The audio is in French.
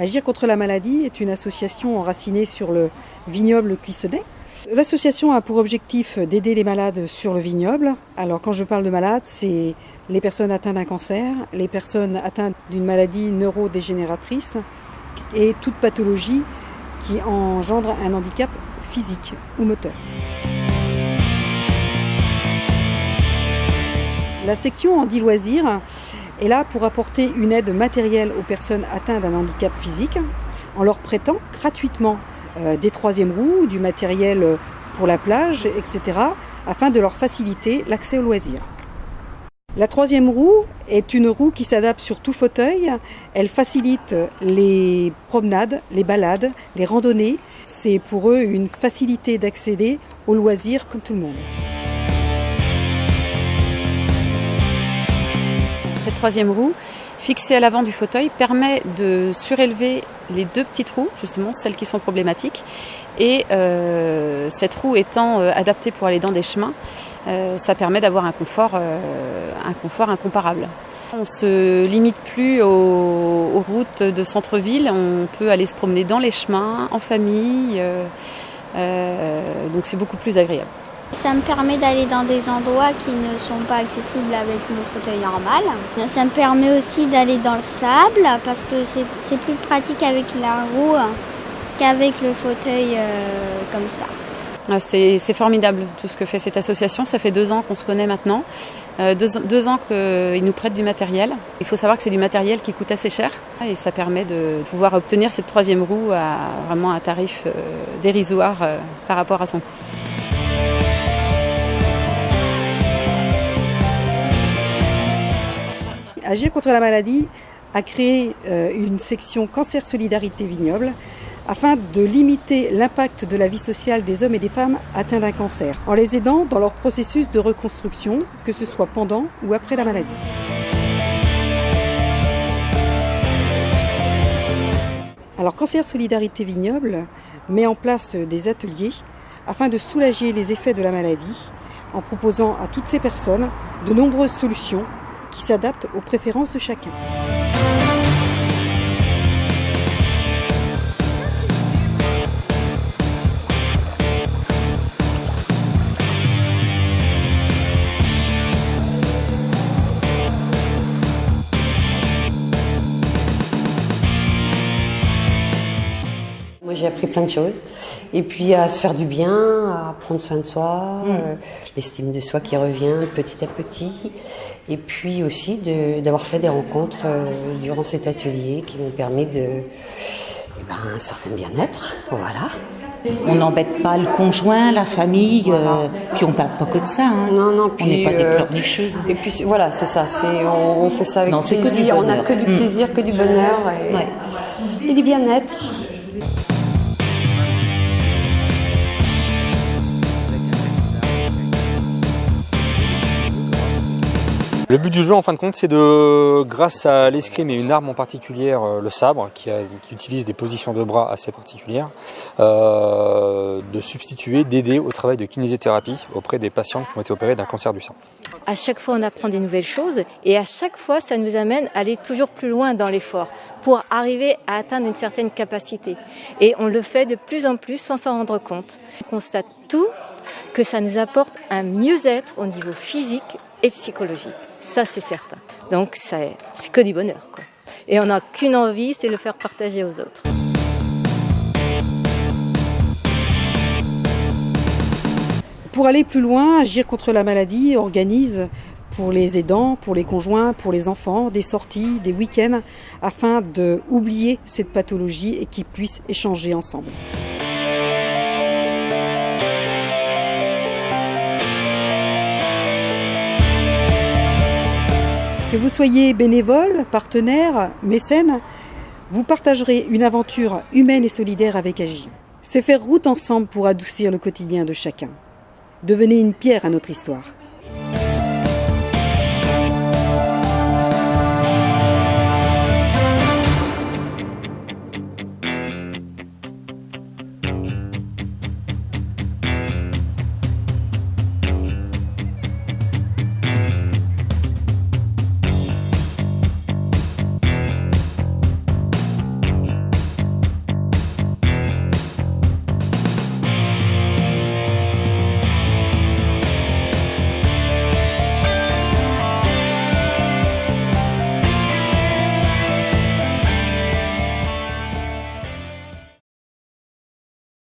Agir contre la maladie est une association enracinée sur le vignoble clissonnais. L'association a pour objectif d'aider les malades sur le vignoble. Alors quand je parle de malades, c'est les personnes atteintes d'un cancer, les personnes atteintes d'une maladie neurodégénératrice et toute pathologie qui engendre un handicap physique ou moteur. La section Handi Loisirs est là pour apporter une aide matérielle aux personnes atteintes d'un handicap physique en leur prêtant gratuitement des troisièmes roues, du matériel pour la plage, etc. afin de leur faciliter l'accès aux loisirs. La troisième roue est une roue qui s'adapte sur tout fauteuil. Elle facilite les promenades, les balades, les randonnées. C'est pour eux une facilité d'accéder aux loisirs comme tout le monde. Cette troisième roue, fixée à l'avant du fauteuil, permet de surélever les deux petites roues, justement celles qui sont problématiques. Et cette roue étant adaptée pour aller dans des chemins, ça permet d'avoir un confort incomparable. On ne se limite plus aux routes de centre-ville, on peut aller se promener dans les chemins, en famille, donc c'est beaucoup plus agréable. Ça me permet d'aller dans des endroits qui ne sont pas accessibles avec le fauteuil normal. Ça me permet aussi d'aller dans le sable parce que c'est plus pratique avec la roue qu'avec le fauteuil comme ça. C'est formidable tout ce que fait cette association. Ça fait 2 ans qu'on se connaît maintenant. 2 ans qu'ils nous prêtent du matériel. Il faut savoir que c'est du matériel qui coûte assez cher et ça permet de pouvoir obtenir cette troisième roue à vraiment un tarif dérisoire par rapport à son coût. Agir contre la maladie a créé une section Cancer Solidarité Vignoble afin de limiter l'impact de la vie sociale des hommes et des femmes atteints d'un cancer, en les aidant dans leur processus de reconstruction, que ce soit pendant ou après la maladie. Alors Cancer Solidarité Vignoble met en place des ateliers afin de soulager les effets de la maladie en proposant à toutes ces personnes de nombreuses solutions qui s'adaptent aux préférences de chacun. Moi j'ai appris plein de choses et puis à se faire du bien, à prendre soin de soi, l'estime de soi qui revient petit à petit et puis aussi d'avoir fait des rencontres durant cet atelier qui m'ont permis un certain bien-être, voilà. On n'embête pas le conjoint, la famille, voilà. Puis on parle pas que de ça. Hein. Non, puis, on n'est pas des pleurnicheuses. Et puis voilà, c'est ça, on fait ça avec plaisir, on n'a que du plaisir, que du bonheur et du bien-être. Le but du jeu, en fin de compte, c'est de, grâce à l'escrime et une arme en particulier, le sabre, qui utilise des positions de bras assez particulières, de substituer, d'aider au travail de kinésithérapie auprès des patients qui ont été opérés d'un cancer du sein. À chaque fois, on apprend des nouvelles choses et à chaque fois, ça nous amène à aller toujours plus loin dans l'effort pour arriver à atteindre une certaine capacité. Et on le fait de plus en plus sans s'en rendre compte. On constate tout que ça nous apporte un mieux-être au niveau physique et psychologique. Ça, c'est certain. Donc, c'est que du bonheur, quoi. Et on n'a qu'une envie, c'est de le faire partager aux autres. Pour aller plus loin, Agir contre la maladie organise pour les aidants, pour les conjoints, pour les enfants, des sorties, des week-ends, afin d'oublier cette pathologie et qu'ils puissent échanger ensemble. Que vous soyez bénévole, partenaire, mécène, vous partagerez une aventure humaine et solidaire avec Agir. C'est faire route ensemble pour adoucir le quotidien de chacun. Devenez une pierre à notre histoire.